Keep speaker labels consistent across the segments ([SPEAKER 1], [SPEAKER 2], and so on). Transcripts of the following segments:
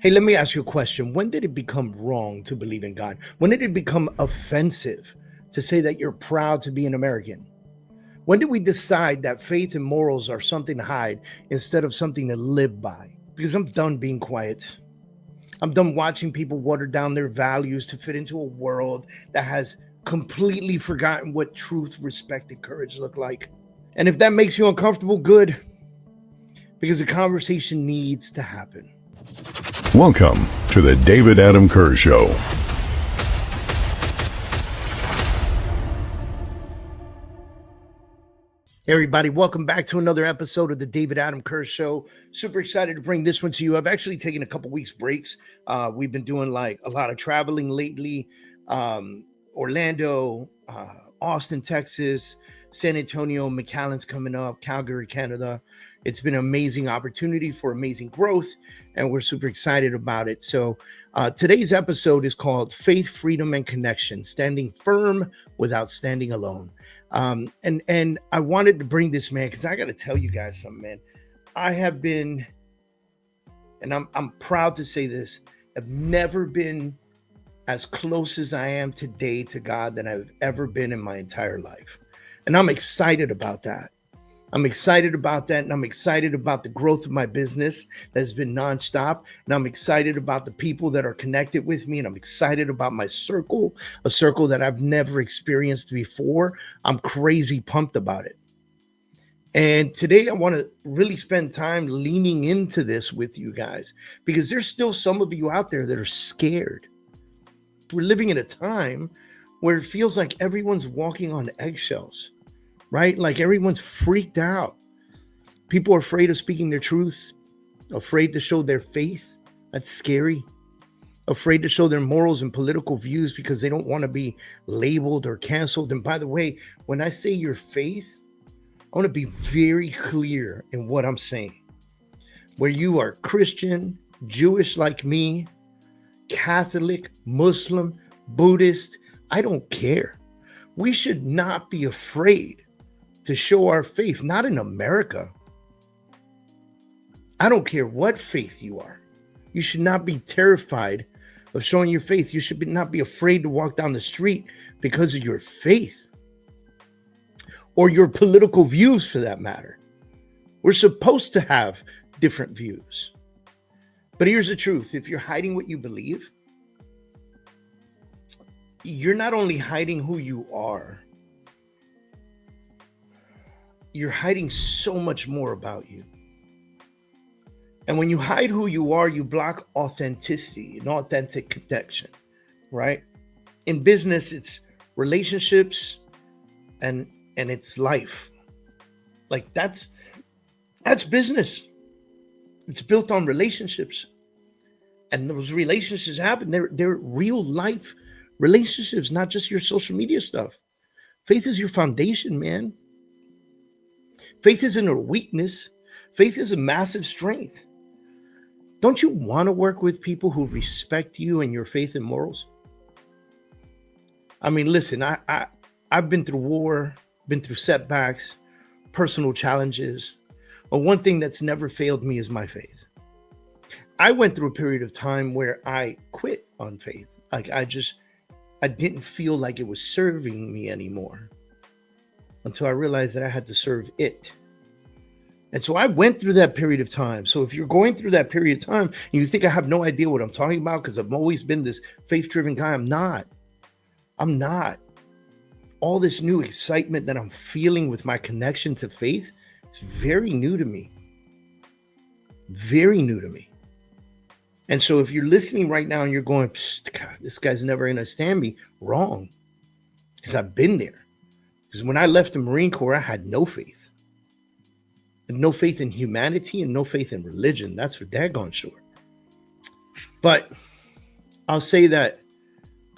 [SPEAKER 1] Hey, let me ask you a question. When did it become wrong to believe in God? When did it become offensive to say that you're proud to be an American? When did we decide that faith and morals are something to hide instead of something to live by? Because I'm done being quiet. I'm done watching people water down their values to fit into a world that has completely forgotten what truth, respect, and courage look like. And if that makes you uncomfortable, good, because the conversation needs to happen.
[SPEAKER 2] Welcome to the David Adam Kurz Show.
[SPEAKER 1] Hey everybody, welcome back to another episode of the David Adam Kurz Show. Super excited to bring this one to you. I've actually taken a couple weeks breaks. We've been doing like a lot of traveling lately. Orlando, Austin, Texas, San Antonio, McAllen's coming up, Calgary, Canada. It's been an amazing opportunity for amazing growth, and we're super excited about it. So today's episode is called Faith, Freedom, and Connection, Standing Firm Without Standing Alone. And I wanted to bring this, man, because I got to tell you guys something, man. I have been, and I'm proud to say this, I've never been as close as I am today to God than I've ever been in my entire life. And I'm excited about that. I'm excited about that, and I'm excited about the growth of my business that's been nonstop, and I'm excited about the people that are connected with me, and I'm excited about my circle, a circle that I've never experienced before. I'm crazy pumped about it. And today I want to really spend time leaning into this with you guys, because there's still some of you out there that are scared. We're living in a time where it feels like everyone's walking on eggshells. Right? Like everyone's freaked out. People are afraid of speaking their truth, afraid to show their faith. That's scary. Afraid to show their morals and political views because they don't want to be labeled or canceled. And by the way, when I say your faith, I want to be very clear in what I'm saying. Where you are Christian, Jewish like me, Catholic, Muslim, Buddhist, I don't care. We should not be afraid to show our faith, not in America. I don't care what faith you are. You should not be terrified of showing your faith. You should not be afraid to walk down the street because of your faith or your political views, for that matter. We're supposed to have different views. But here's the truth. If you're hiding what you believe, you're not only hiding who you are, you're hiding so much more about you. And when you hide who you are, you block authenticity and authentic connection, right? In business, it's relationships and it's life. Like that's business. It's built on relationships. And those relationships happen. They're real life relationships, not just your social media stuff. Faith is your foundation, man. Faith isn't a weakness. Faith is a massive strength. Don't you want to work with people who respect you and your faith and morals? I mean, listen, I've been through war, been through setbacks, personal challenges. But one thing that's never failed me is my faith. I went through a period of time where I quit on faith. Like I didn't feel like it was serving me anymore, until I realized that I had to serve it. And so I went through that period of time. So if you're going through that period of time and you think I have no idea what I'm talking about because I've always been this faith-driven guy, I'm not. All this new excitement that I'm feeling with my connection to faith is very new to me. Very new to me. And so if you're listening right now and you're going, God, this guy's never going to stand me, wrong. Because I've been there. Because when I left the Marine Corps, I had no faith. And no faith in humanity and no faith in religion. That's for daggone sure. But I'll say that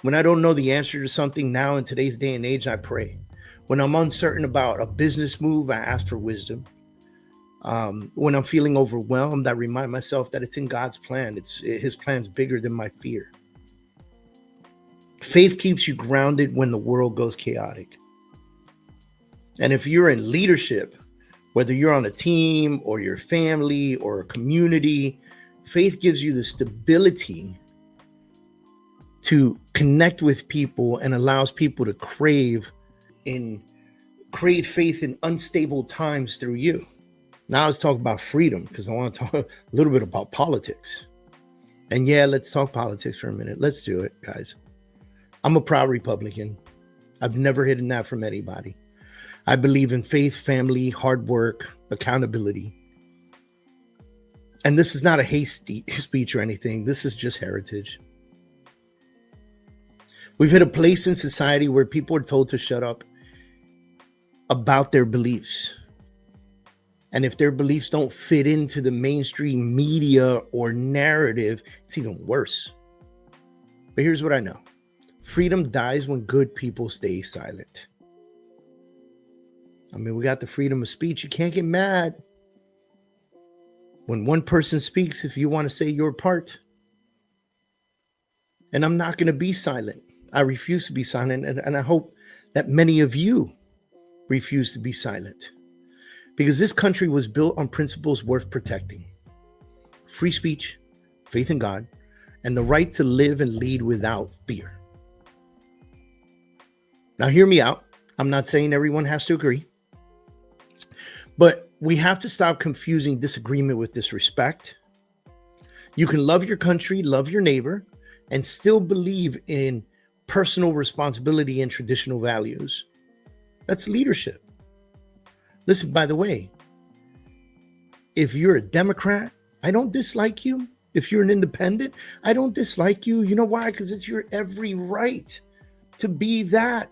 [SPEAKER 1] when I don't know the answer to something now in today's day and age, I pray. When I'm uncertain about a business move, I ask for wisdom. When I'm feeling overwhelmed, I remind myself that it's in God's plan. His plan's bigger than my fear. Faith keeps you grounded when the world goes chaotic. And if you're in leadership, whether you're on a team or your family or a community, Faith gives you the stability to connect with people and allows people to crave faith in unstable times through you. Now let's talk about freedom, because I want to talk a little bit about politics. And yeah, let's talk politics for a minute. Let's do it, guys. I'm a proud Republican. I've never hidden that from anybody. I believe in faith, family, hard work, accountability. And this is not a hate speech or anything. This is just heritage. We've hit a place in society where people are told to shut up about their beliefs. And if their beliefs don't fit into the mainstream media or narrative, it's even worse. But here's what I know. Freedom dies when good people stay silent. I mean, we got the freedom of speech. You can't get mad when one person speaks if you want to say your part. And I'm not going to be silent. I refuse to be silent. And I hope that many of you refuse to be silent. Because this country was built on principles worth protecting. Free speech, faith in God, and the right to live and lead without fear. Now, hear me out. I'm not saying everyone has to agree. But we have to stop confusing disagreement with disrespect. You can love your country, love your neighbor, and still believe in personal responsibility and traditional values. That's leadership. Listen, by the way, if you're a Democrat, I don't dislike you. If you're an independent, I don't dislike you. You know why? Because it's your every right to be that.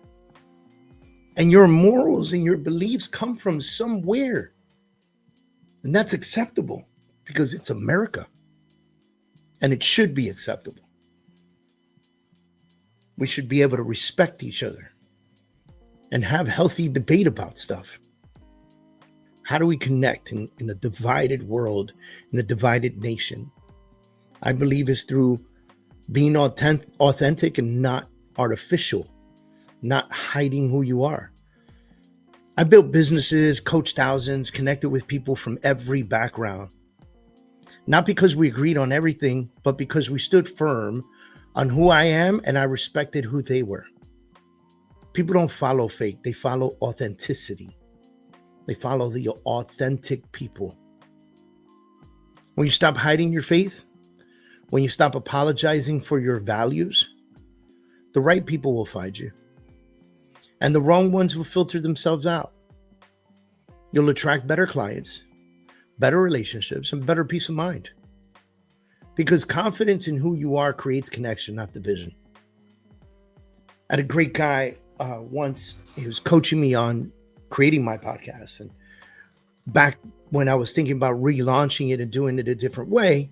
[SPEAKER 1] And your morals and your beliefs come from somewhere. And that's acceptable because it's America. And it should be acceptable. We should be able to respect each other and have healthy debate about stuff. How do we connect in a divided world, in a divided nation? I believe it's through being authentic and not artificial, not hiding who you are. I built businesses, coached thousands, connected with people from every background. Not because we agreed on everything, but because we stood firm on who I am and I respected who they were. People don't follow fake, they follow authenticity. They follow the authentic people. When you stop hiding your faith, when you stop apologizing for your values, the right people will find you. And the wrong ones will filter themselves out. You'll attract better clients, better relationships, and better peace of mind. Because confidence in who you are creates connection, not division. I had a great guy once, he was coaching me on creating my podcast. And back when I was thinking about relaunching it and doing it a different way,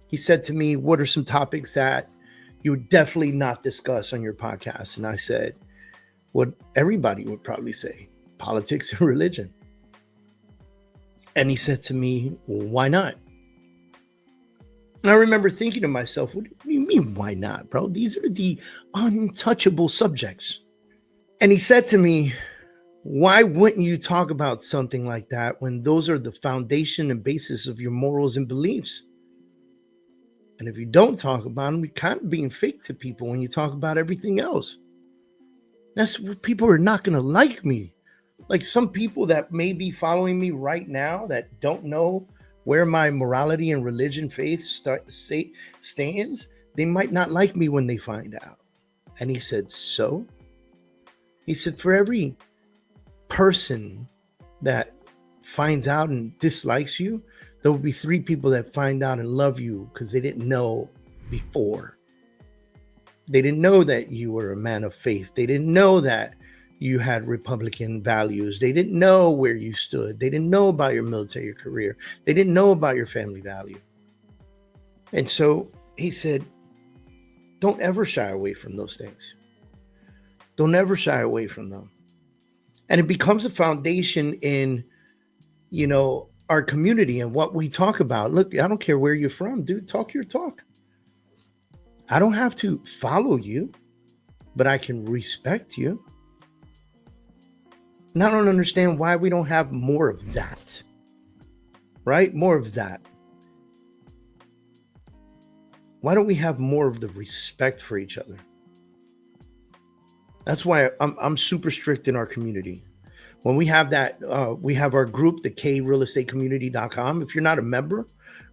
[SPEAKER 1] he said to me, what are some topics that you would definitely not discuss on your podcast? And I said, what everybody would probably say, politics and religion. And he said to me, well, why not? And I remember thinking to myself, what do you mean, why not, bro? These are the untouchable subjects. And he said to me, why wouldn't you talk about something like that when those are the foundation and basis of your morals and beliefs? And if you don't talk about them, you're kind of being fake to people when you talk about everything else. That's what people are not going to like me. Like some people that may be following me right now that don't know where my morality and religion faith stands, they might not like me when they find out. And he said, so? He said, for every person that finds out and dislikes you, there will be 3 people that find out and love you because they didn't know before. They didn't know that you were a man of faith. They didn't know that you had Republican values. They didn't know where you stood. They didn't know about your military career. They didn't know about your family value. And so he said, don't ever shy away from those things. Don't ever shy away from them. And it becomes a foundation in, our community and what we talk about. Look, I don't care where you're from, dude, talk your talk. I don't have to follow you, but I can respect you. And I don't understand why we don't have more of that, right? More of that. Why don't we have more of the respect for each other? That's why I'm super strict in our community. When we have that, we have our group, the KRealEstateCommunity.com. If you're not a member,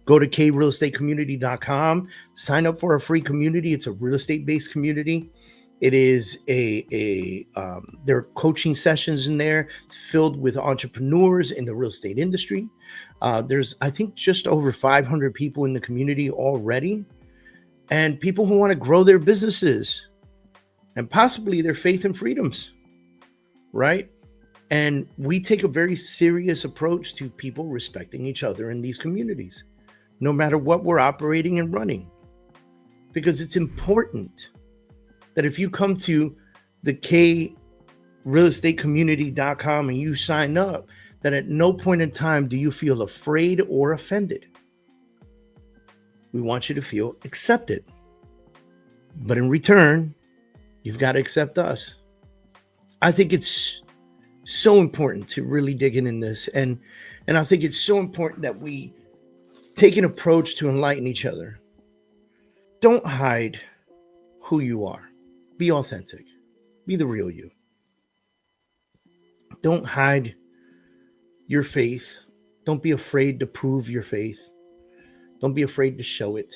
[SPEAKER 1] go to KRealEstateCommunity.com, sign up for a free community. It's a real estate-based community. It is there are coaching sessions in there. It's filled with entrepreneurs in the real estate industry. There's, I think, just over 500 people in the community already, and people who want to grow their businesses and possibly their faith and freedoms, right? And we take a very serious approach to people respecting each other in these communities, no matter what we're operating and running, because it's important that if you come to the KRealEstateCommunity.com and you sign up, that at no point in time do you feel afraid or offended. We want you to feel accepted. But in return, you've got to accept us. I think it's so important to really dig in this. And I think it's so important that we take an approach to enlighten each other. Don't hide who you are. Be authentic. Be the real you. Don't hide your faith. Don't be afraid to prove your faith. Don't be afraid to show it.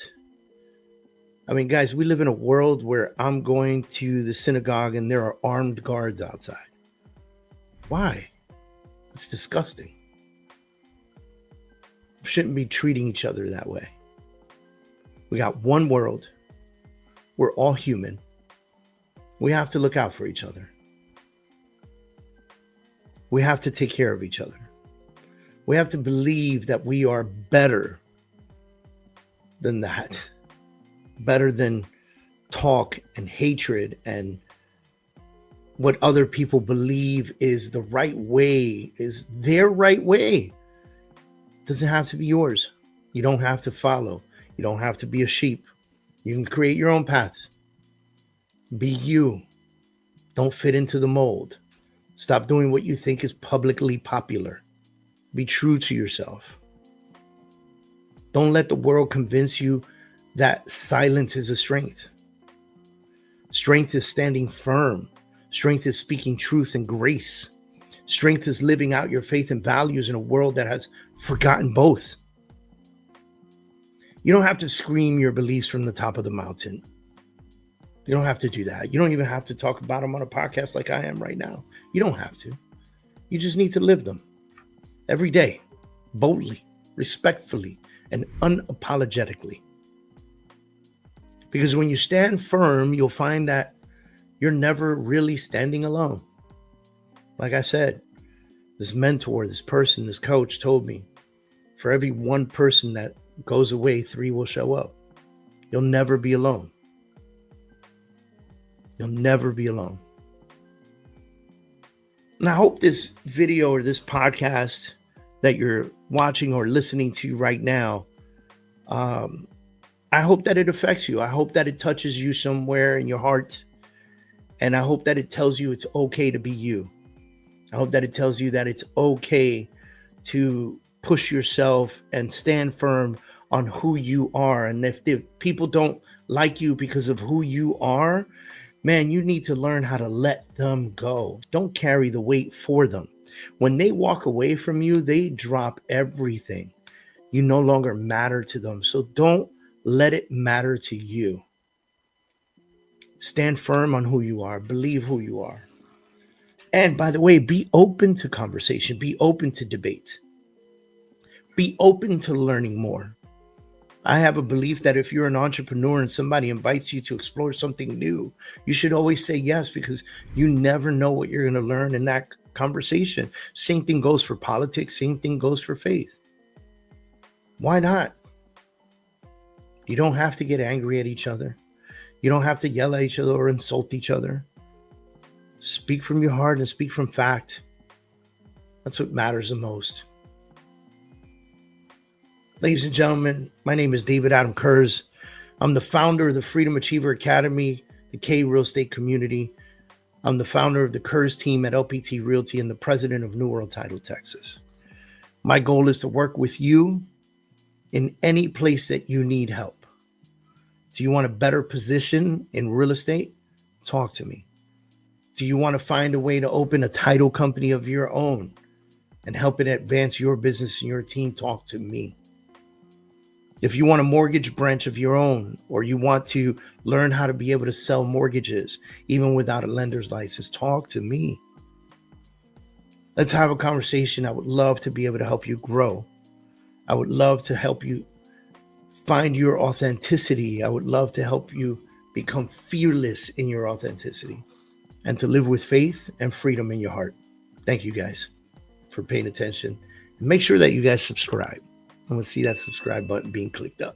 [SPEAKER 1] I mean, guys, we live in a world where I'm going to the synagogue and there are armed guards outside. Why? It's disgusting. We shouldn't be treating each other that way. We got one world. We're all human. We have to look out for each other. We have to take care of each other. We have to believe that we are better than that. Better than talk and hatred and what other people believe is the right way, is their right way. It doesn't have to be yours. You don't have to follow. You don't have to be a sheep. You can create your own paths. Be you. Don't fit into the mold. Stop doing what you think is publicly popular. Be true to yourself. Don't let the world convince you that silence is a strength. Strength is standing firm. Strength is speaking truth and grace. Strength is living out your faith and values in a world that has forgotten both. You don't have to scream your beliefs from the top of the mountain. You don't have to do that. You don't even have to talk about them on a podcast like I am right now. You don't have to. You just need to live them every day, boldly, respectfully, and unapologetically. Because when you stand firm, you'll find that you're never really standing alone. Like I said, this mentor, this person, this coach told me, for every one person that goes away, 3 will show up. You'll never be alone. You'll never be alone. And I hope this video or this podcast that you're watching or listening to right now, I hope that it affects you. I hope that it touches you somewhere in your heart. And I hope that it tells you it's okay to be you. I hope that it tells you that it's okay to push yourself and stand firm on who you are. And if the people don't like you because of who you are, man, you need to learn how to let them go. Don't carry the weight for them. When they walk away from you, they drop everything. You no longer matter to them. So don't let it matter to you. Stand firm on who you are. Believe who you are. And by the way, be open to conversation. Be open to debate. Be open to learning more. I have a belief that if you're an entrepreneur and somebody invites you to explore something new, you should always say yes, because you never know what you're going to learn in that conversation. Same thing goes for politics. Same thing goes for faith. Why not? You don't have to get angry at each other. You don't have to yell at each other or insult each other. Speak from your heart and speak from fact. That's what matters the most. Ladies and gentlemen, my name is David Adam Kurz. I'm the founder of the Freedom Achiever Academy, the K Real Estate Community. I'm the founder of the Kurz team at LPT Realty and the president of New World Title, Texas. My goal is to work with you in any place that you need help. Do you want a better position in real estate? Talk to me. Do you want to find a way to open a title company of your own and help it advance your business and your team? Talk to me. If you want a mortgage branch of your own, or you want to learn how to be able to sell mortgages even without a lender's license, talk to me. Let's have a conversation. I would love to be able to help you grow. I would love to help you find your authenticity. I would love to help you become fearless in your authenticity and to live with faith and freedom in your heart. Thank you guys for paying attention. And make sure that you guys subscribe. And we'll see that subscribe button being clicked up.